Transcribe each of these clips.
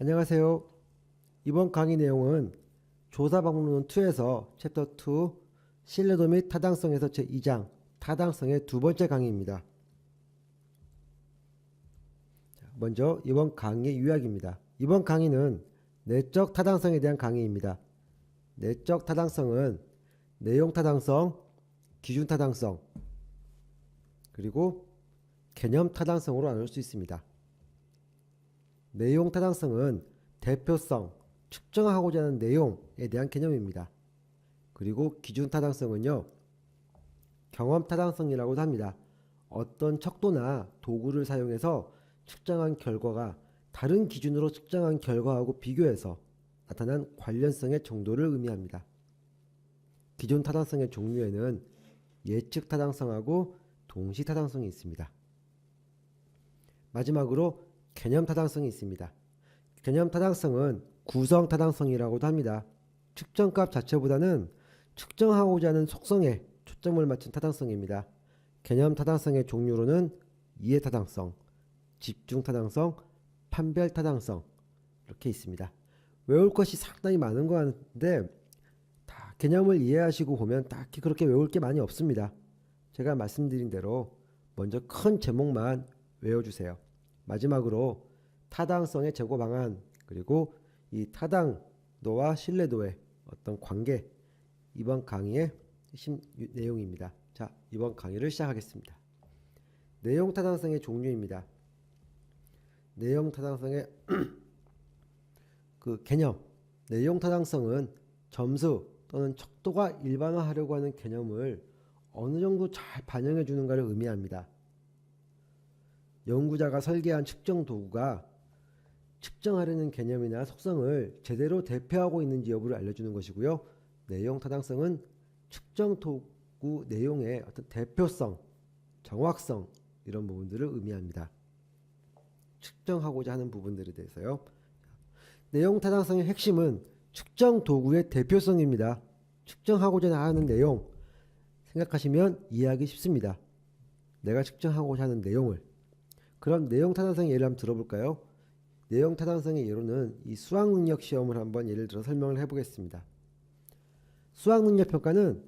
안녕하세요. 이번 강의 내용은 조사방문론 2에서 챕터 2 신뢰도 및 타당성에서 제2장 타당성의 두 번째 강의입니다. 먼저 이번 강의 요약입니다. 이번 강의는 내적 타당성에 대한 강의입니다. 내적 타당성은 내용 타당성, 기준 타당성, 그리고 개념 타당성으로 나눌 수 있습니다. 내용 타당성은 대표성, 측정하고자 하는 내용에 대한 개념입니다. 그리고 기준 타당성은요, 경험 타당성이라고도 합니다. 어떤 척도나 도구를 사용해서 측정한 결과가 다른 기준으로 측정한 결과하고 비교해서 나타난 관련성의 정도를 의미합니다. 기준 타당성의 종류에는 예측 타당성하고 동시 타당성이 있습니다. 마지막으로 개념 타당성이 있습니다. 개념 타당성은 구성 타당성이라고도 합니다. 측정값 자체보다는 측정하고자 하는 속성에 초점을 맞춘 타당성입니다. 개념 타당성의 종류로는 이해 타당성, 집중 타당성, 판별 타당성 이렇게 있습니다. 외울 것이 상당히 많은 것 같은데 다 개념을 이해하시고 보면 딱히 그렇게 외울 게 많이 없습니다. 제가 말씀드린 대로 먼저 큰 제목만 외워주세요. 마지막으로 타당성의 제고 방안, 그리고 이 타당도와 신뢰도의 어떤 관계, 이번 강의의 내용입니다. 자, 이번 강의를 시작하겠습니다. 내용 타당성의 종류입니다. 내용 타당성의 개념. 내용 타당성은 점수 또는 척도가 일반화하려고 하는 개념을 어느 정도 잘 반영해 주는가를 의미합니다. 연구자가 설계한 측정 도구가 측정하려는 개념이나 속성을 제대로 대표하고 있는지 여부를 알려주는 것이고요. 내용 타당성은 측정 도구 내용의 어떤 대표성, 정확성 이런 부분들을 의미합니다. 측정하고자 하는 부분들에 대해서요. 내용 타당성의 핵심은 측정 도구의 대표성입니다. 측정하고자 하는 내용 생각하시면 이해하기 쉽습니다. 내가 측정하고자 하는 내용을. 그럼 내용 타당성의 예를 한번 들어볼까요? 내용 타당성의 예로는 이 수학능력 시험을 한번 예를 들어 설명을 해보겠습니다. 수학능력 평가는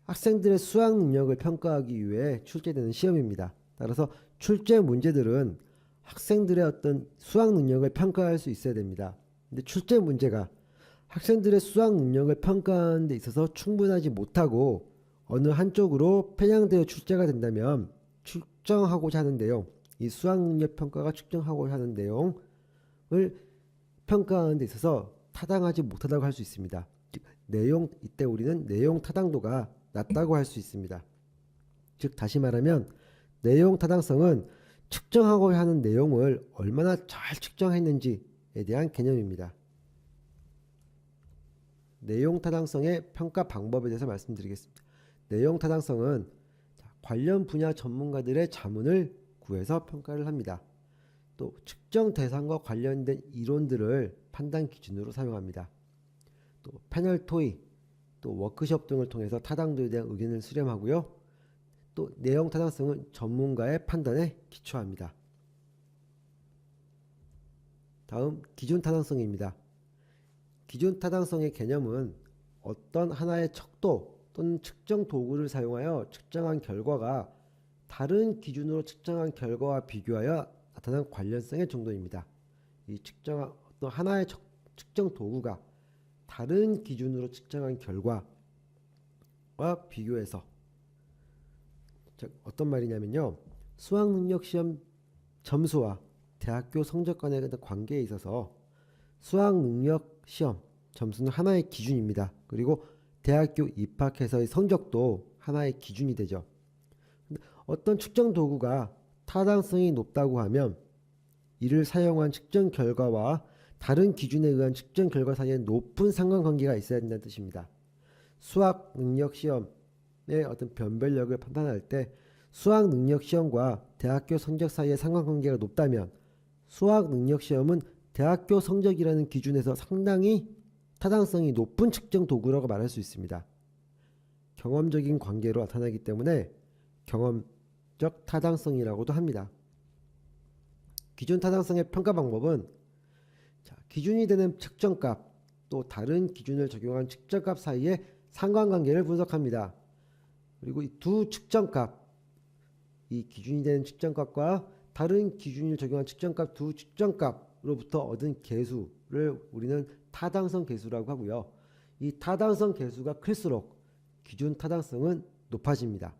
학생들의 수학 능력을 평가하기 위해 출제되는 시험입니다. 따라서 출제 문제들은 학생들의 어떤 수학 능력을 평가할 수 있어야 됩니다. 근데 출제 문제가 학생들의 수학 능력을 평가하는 데 있어서 충분하지 못하고 어느 한쪽으로 편향되어 출제가 된다면 측정하고자 하는 내용, 이 수학 능력 평가가 측정하고자 하는 내용을 평가하는 데 있어서 타당하지 못하다고 할 수 있습니다. 내용, 이때 우리는 내용 타당도가 낮다고 할 수 있습니다. 즉 다시 말하면 내용 타당성은 측정하고자 하는 내용을 얼마나 잘 측정했는지에 대한 개념입니다. 내용 타당성의 평가 방법에 대해서 말씀드리겠습니다. 내용 타당성은 관련 분야 전문가들의 자문을 구해서 평가를 합니다. 또 측정 대상과 관련된 이론들을 판단 기준으로 사용합니다. 또 패널 토의, 또 워크숍 등을 통해서 타당도에 대한 의견을 수렴하고요. 또 내용 타당성은 전문가의 판단에 기초합니다. 다음 기준 타당성입니다. 기준 타당성의 개념은 어떤 하나의 척도 또는 측정 도구를 사용하여 측정한 결과가 다른 기준으로 측정한 결과와 비교하여 나타난 관련성의 정도입니다. 이 어떤 하나의 측정 도구가 다른 기준으로 측정한 결과와 비교해서, 즉 어떤 말이냐면요, 수학능력시험 점수와 대학교 성적 간의 관계에 있어서 수학능력시험 점수는 하나의 기준입니다. 그리고 대학교 입학해서의 성적도 하나의 기준이 되죠. 어떤 측정 도구가 타당성이 높다고 하면 이를 사용한 측정 결과와 다른 기준에 의한 측정 결과 사이에 높은 상관관계가 있어야 된다는 뜻입니다. 수학 능력 시험의 어떤 변별력을 판단할 때 수학 능력 시험과 대학교 성적 사이의 상관관계가 높다면 수학 능력 시험은 대학교 성적이라는 기준에서 상당히 타당성이 높은 측정 도구라고 말할 수 있습니다. 경험적인 관계로 나타나기 때문에 경험적 타당성이라고도 합니다. 기준 타당성의 평가 방법은 자, 기준이 되는 측정값 또 다른 기준을 적용한 측정값 사이의 상관관계를 분석합니다. 그리고 이 두 측정값, 이 기준이 되는 측정값과 다른 기준을 적용한 측정값 두 측정값으로부터 얻은 계수를 우리는 타당성 계수라고 하고요. 이 타당성 계수가 클수록 기준 타당성은 높아집니다.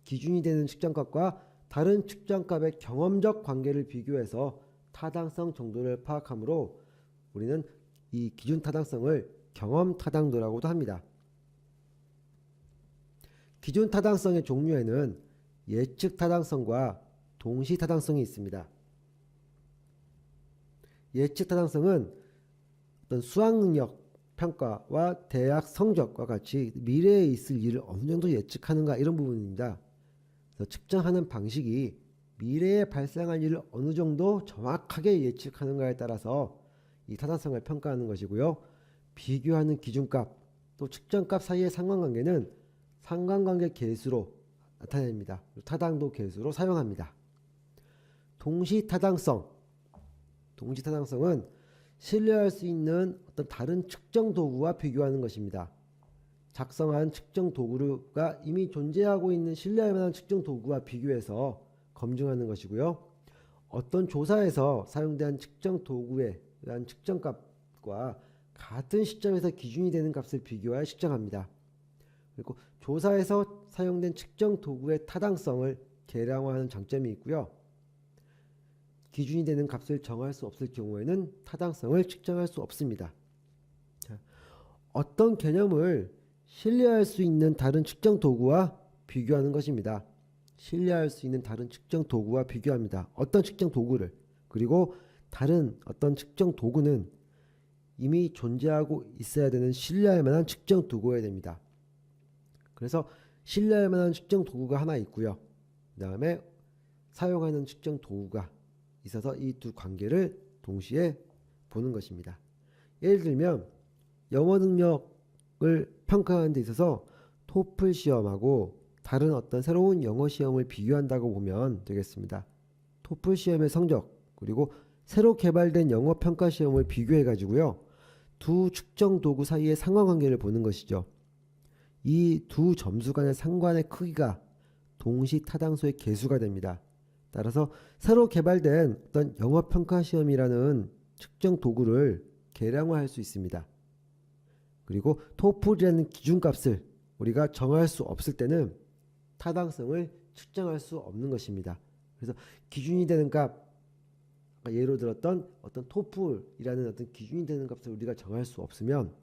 기준이 되는 측정값과 다른 측정값의 경험적 관계를 비교해서 타당성 정도를 파악하므로 우리는 이 기준 타당성을 경험 타당도라고도 합니다. 기준 타당성의 종류에는 예측 타당성과 동시 타당성이 있습니다. 예측 타당성은 어떤 수학 능력 평가와 대학 성적과 같이 미래에 있을 일을 어느 정도 예측하는가 이런 부분입니다. 그래서 측정하는 방식이 미래에 발생할 일을 어느 정도 정확하게 예측하는가에 따라서 이 타당성을 평가하는 것이고요. 비교하는 기준값 또 측정값 사이의 상관관계는 상관관계 계수로 나타냅니다. 타당도 계수로 사용합니다. 동시 타당성은 신뢰할 수 있는 어떤 다른 측정 도구와 비교하는 것입니다. 작성한 측정 도구가 이미 존재하고 있는 신뢰할 만한 측정 도구와 비교해서 검증하는 것이고요. 어떤 조사에서 사용된 측정 도구에 대한 측정값과 같은 시점에서 기준이 되는 값을 비교하여 측정합니다. 그리고 조사에서 사용된 측정 도구의 타당성을 계량화하는 장점이 있고요. 기준이 되는 값을 정할 수 없을 경우에는 타당성을 측정할 수 없습니다. 자, 어떤 개념을 신뢰할 수 있는 다른 측정 도구와 비교하는 것입니다. 신뢰할 수 있는 다른 측정 도구와 비교합니다. 어떤 측정 도구를, 그리고 다른 어떤 측정 도구는 이미 존재하고 있어야 되는 신뢰할 만한 측정 도구여야 됩니다. 그래서 신뢰할 만한 측정 도구가 하나 있고요. 그 다음에 사용하는 측정 도구가 있어서 이 두 관계를 동시에 보는 것입니다. 예를 들면 영어 능력을 평가하는 데 있어서 토플 시험하고 다른 어떤 새로운 영어 시험을 비교한다고 보면 되겠습니다. 토플 시험의 성적 그리고 새로 개발된 영어 평가 시험을 비교해 가지고요. 두 측정 도구 사이의 상관관계를 보는 것이죠. 이 두 점수 간의 상관의 크기가 동시 타당소의 계수가 됩니다. 따라서 새로 개발된 어떤 영어 평가 시험이라는 측정 도구를 계량화할 수 있습니다. 그리고 토플이라는 기준값을 우리가 정할 수 없을 때는 타당성을 측정할 수 없는 것입니다. 그래서 기준이 되는 값, 예로 들었던 어떤 토플이라는 어떤 기준이 되는 값을 우리가 정할 수 없으면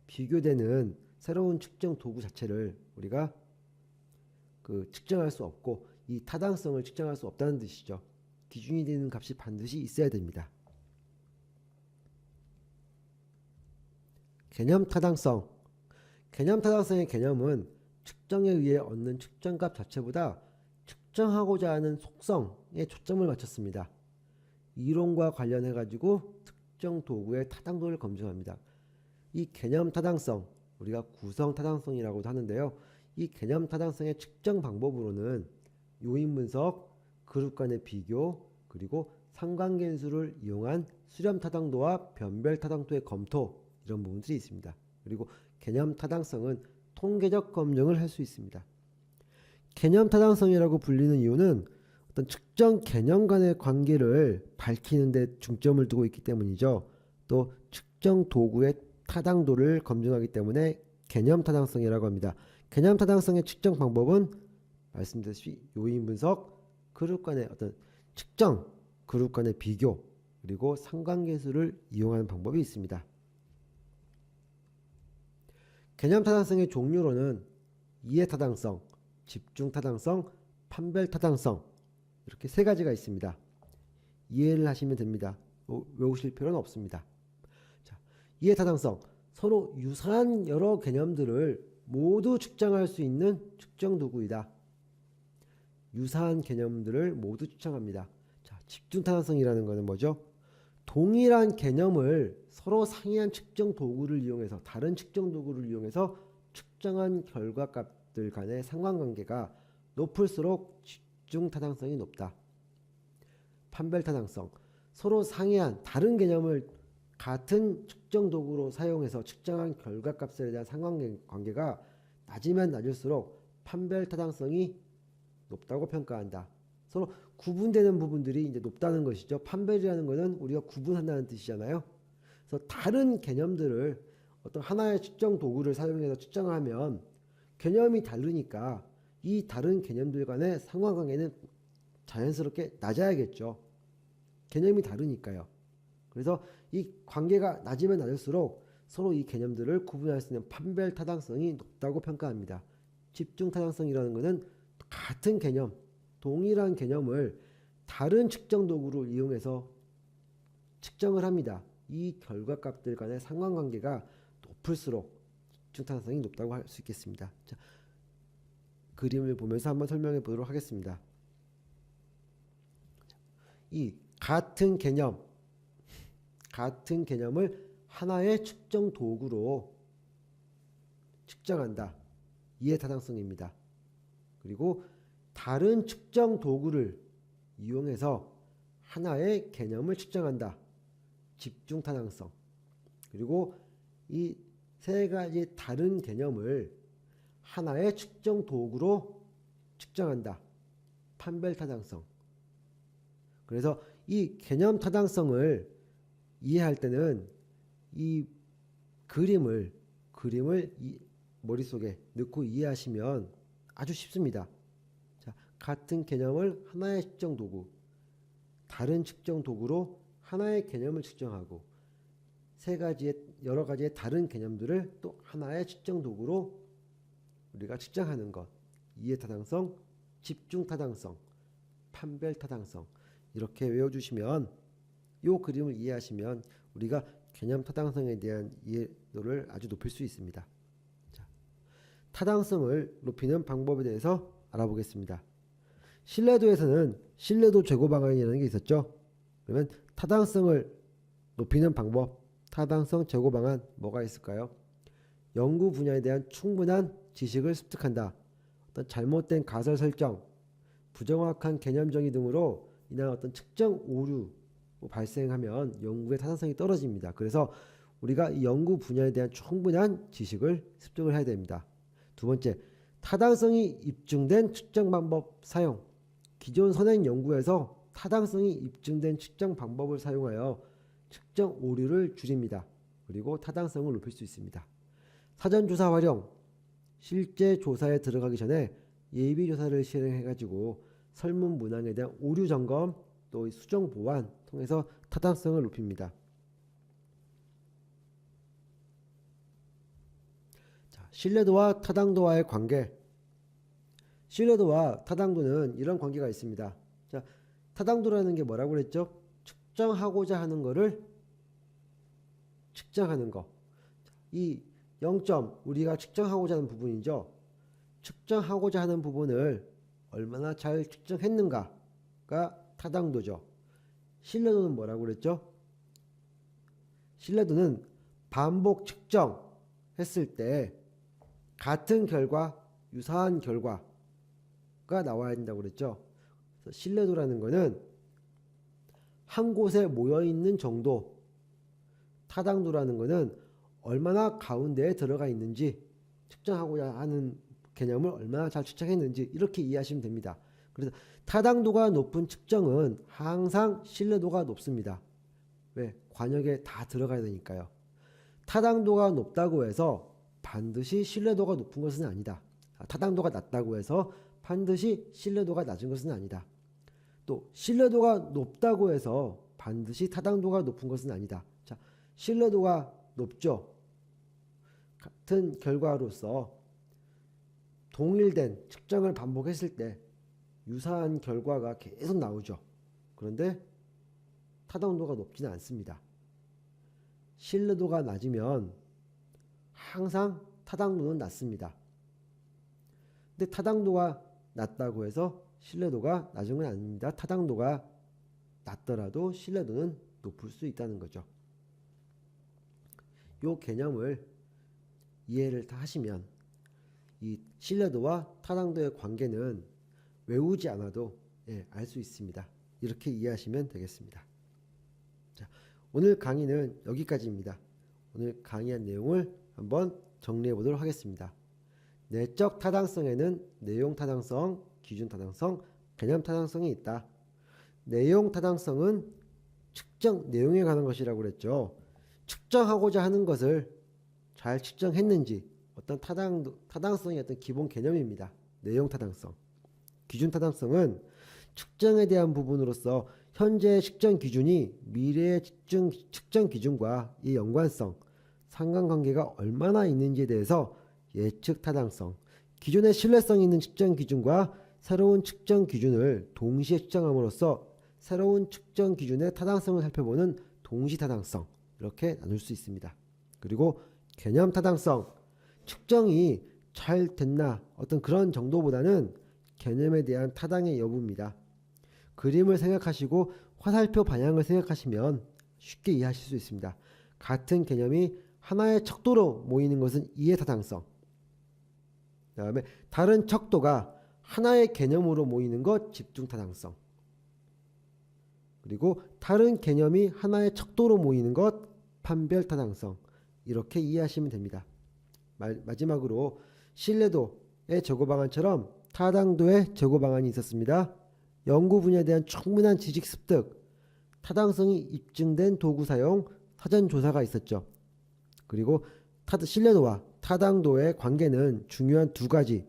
비교되는 새로운 측정 도구 자체를 우리가 측정할 수 없고 이 타당성을 측정할 수 없다는 뜻이죠. 기준이 되는 값이 반드시 있어야 됩니다. 개념 타당성. 개념 타당성의 개념은 측정에 의해 얻는 측정값 자체보다 측정하고자 하는 속성에 초점을 맞췄습니다. 이론과 관련해 가지고 특정 도구의 타당도를 검증합니다. 이 개념 타당성, 우리가 구성 타당성이라고도 하는데요. 이 개념 타당성의 측정 방법으로는 요인 분석, 그룹 간의 비교, 그리고 상관계수를 이용한 수렴 타당도와 변별 타당도의 검토, 이런 부분들이 있습니다. 그리고 개념 타당성은 통계적 검증을 할 수 있습니다. 개념 타당성이라고 불리는 이유는 어떤 측정 개념 간의 관계를 밝히는 데 중점을 두고 있기 때문이죠. 또 측정 도구의 타당도를 검증하기 때문에 개념 타당성이라고 합니다. 개념 타당성의 측정 방법은 말씀드렸듯이 요인 분석, 그룹 간의 어떤 측정, 그룹 간의 비교, 그리고 상관계수를 이용하는 방법이 있습니다. 개념 타당성의 종류로는 이해 타당성, 집중 타당성, 판별 타당성, 이렇게 세 가지가 있습니다. 이해를 하시면 됩니다. 외우실 필요는 없습니다. 자, 이해 타당성, 서로 유사한 여러 개념들을 모두 측정할 수 있는 측정 도구이다. 유사한 개념들을 모두 측정합니다. 자, 집중 타당성이라는 것은 뭐죠? 동일한 개념을 서로 상이한 측정 도구를 이용해서, 다른 측정 도구를 이용해서 측정한 결과값들 간의 상관관계가 높을수록 집중 타당성이 높다. 판별 타당성, 서로 상이한 다른 개념을 같은 측정 도구로 사용해서 측정한 결과값에 대한 상관관계가 낮으면 낮을수록 판별 타당성이 높다고 평가한다. 서로 구분되는 부분들이 이제 높다는 것이죠. 판별이라는 것은 우리가 구분한다는 뜻이잖아요. 그래서 다른 개념들을 어떤 하나의 측정 도구를 사용해서 측정하면 개념이 다르니까 이 다른 개념들 간의 상관관계는 자연스럽게 낮아야겠죠. 개념이 다르니까요. 그래서 이 관계가 낮으면 낮을수록 서로 이 개념들을 구분할 수 있는 판별 타당성이 높다고 평가합니다. 집중 타당성이라는 것은 같은 개념, 동일한 개념을 다른 측정 도구를 이용해서 측정을 합니다. 이 결과값들 간의 상관관계가 높을수록 집중 타당성이 높다고 할 수 있겠습니다. 자, 그림을 보면서 한번 설명해 보도록 하겠습니다. 이 같은 개념을 하나의 측정 도구로 측정한다. 이해 타당성입니다. 그리고 다른 측정 도구를 이용해서 하나의 개념을 측정한다. 집중 타당성. 그리고 이 세 가지 다른 개념을 하나의 측정 도구로 측정한다. 판별 타당성. 그래서 이 개념 타당성을 이해할 때는 이 그림을 이 머릿속에 넣고 이해하시면 아주 쉽습니다. 자, 같은 개념을 하나의 측정 도구, 다른 측정 도구로 하나의 개념을 측정하고 여러 가지의 다른 개념들을 또 하나의 측정 도구로 우리가 측정하는 것. 이해 타당성, 집중 타당성, 판별 타당성. 이렇게 외워주시면 이 그림을 이해하시면 우리가 개념 타당성에 대한 이해도를 아주 높일 수 있습니다. 자, 타당성을 높이는 방법에 대해서 알아보겠습니다. 신뢰도에서는 신뢰도 제고 방안이라는 게 있었죠. 그러면 타당성을 높이는 방법, 타당성 제고 방안 뭐가 있을까요? 연구 분야에 대한 충분한 지식을 습득한다. 어떤 잘못된 가설 설정, 부정확한 개념 정의 등으로 인한 어떤 측정 오류 발생하면 연구의 타당성이 떨어집니다. 그래서 우리가 이 연구 분야에 대한 충분한 지식을 습득을 해야 됩니다. 두 번째, 타당성이 입증된 측정 방법 사용. 기존 선행 연구에서 타당성이 입증된 측정 방법을 사용하여 측정 오류를 줄입니다. 그리고 타당성을 높일 수 있습니다. 사전조사 활용. 실제 조사에 들어가기 전에 예비조사를 실행해가지고 설문 문항에 대한 오류 점검 또 수정 보완 통해서 타당성을 높입니다. 자, 신뢰도와 타당도와의 관계. 신뢰도와 타당도는 이런 관계가 있습니다. 자, 타당도라는 게 뭐라고 그랬죠? 측정하고자 하는 거를 측정하는 거. 이 0점 우리가 측정하고자 하는 부분이죠. 측정하고자 하는 부분을 얼마나 잘 측정했는가가 타당도죠. 신뢰도는 뭐라고 그랬죠? 신뢰도는 반복 측정했을 때 같은 결과, 유사한 결과가 나와야 된다고 그랬죠. 그래서 신뢰도라는 것은 한 곳에 모여 있는 정도, 타당도라는 것은 얼마나 가운데에 들어가 있는지, 측정하고자 하는 개념을 얼마나 잘 측정했는지 이렇게 이해하시면 됩니다. 그래서 타당도가 높은 측정은 항상 신뢰도가 높습니다. 왜? 관역에 다 들어가야 되니까요. 타당도가 높다고 해서 반드시 신뢰도가 높은 것은 아니다. 타당도가 낮다고 해서 반드시 신뢰도가 낮은 것은 아니다. 또 신뢰도가 높다고 해서 반드시 타당도가 높은 것은 아니다. 자, 신뢰도가 높죠. 같은 결과로서 동일된 측정을 반복했을 때 유사한 결과가 계속 나오죠. 그런데 타당도가 높지는 않습니다. 신뢰도가 낮으면 항상 타당도는 낮습니다. 근데 타당도가 낮다고 해서 신뢰도가 낮은 건 아닙니다. 타당도가 낮더라도 신뢰도는 높을 수 있다는 거죠. 이 개념을 이해를 다 하시면 이 신뢰도와 타당도의 관계는 외우지 않아도 알 수 있습니다. 이렇게 이해하시면 되겠습니다. 자, 오늘 강의는 여기까지입니다. 오늘 강의한 내용을 한번 정리해 보도록 하겠습니다. 내적 타당성에는 내용 타당성, 기준 타당성, 개념 타당성이 있다. 내용 타당성은 측정 내용에 관한 것이라고 그랬죠. 측정하고자 하는 것을 잘 측정했는지 어떤 타당성의 어떤 기본 개념입니다. 내용 타당성. 기준 타당성은 측정에 대한 부분으로서 현재의 측정 기준이 미래의 측정 기준과 이 연관성, 상관관계가 얼마나 있는지에 대해서 예측 타당성, 기존의 신뢰성 있는 측정 기준과 새로운 측정 기준을 동시에 측정함으로써 새로운 측정 기준의 타당성을 살펴보는 동시 타당성, 이렇게 나눌 수 있습니다. 그리고 개념 타당성, 측정이 잘 됐나 어떤 그런 정도보다는 개념에 대한 타당의 여부입니다. 그림을 생각하시고 화살표 방향을 생각하시면 쉽게 이해하실 수 있습니다. 같은 개념이 하나의 척도로 모이는 것은 이해 타당성, 그 다음에 다른 척도가 하나의 개념으로 모이는 것 집중 타당성, 그리고 다른 개념이 하나의 척도로 모이는 것 판별 타당성, 이렇게 이해하시면 됩니다. 마지막으로 신뢰도의 제고 방안처럼 타당도의 제고 방안이 있었습니다. 연구 분야에 대한 충분한 지식 습득, 타당성이 입증된 도구 사용, 사전 조사가 있었죠. 그리고 신뢰도와 타당도의 관계는 중요한 두 가지.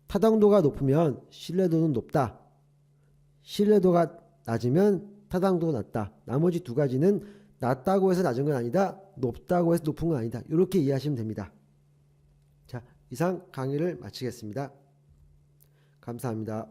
타당도가 높으면 신뢰도는 높다. 신뢰도가 낮으면 타당도가 낮다. 나머지 두 가지는 낮다고 해서 낮은 건 아니다. 높다고 해서 높은 건 아니다. 이렇게 이해하시면 됩니다. 자, 이상 강의를 마치겠습니다. 감사합니다.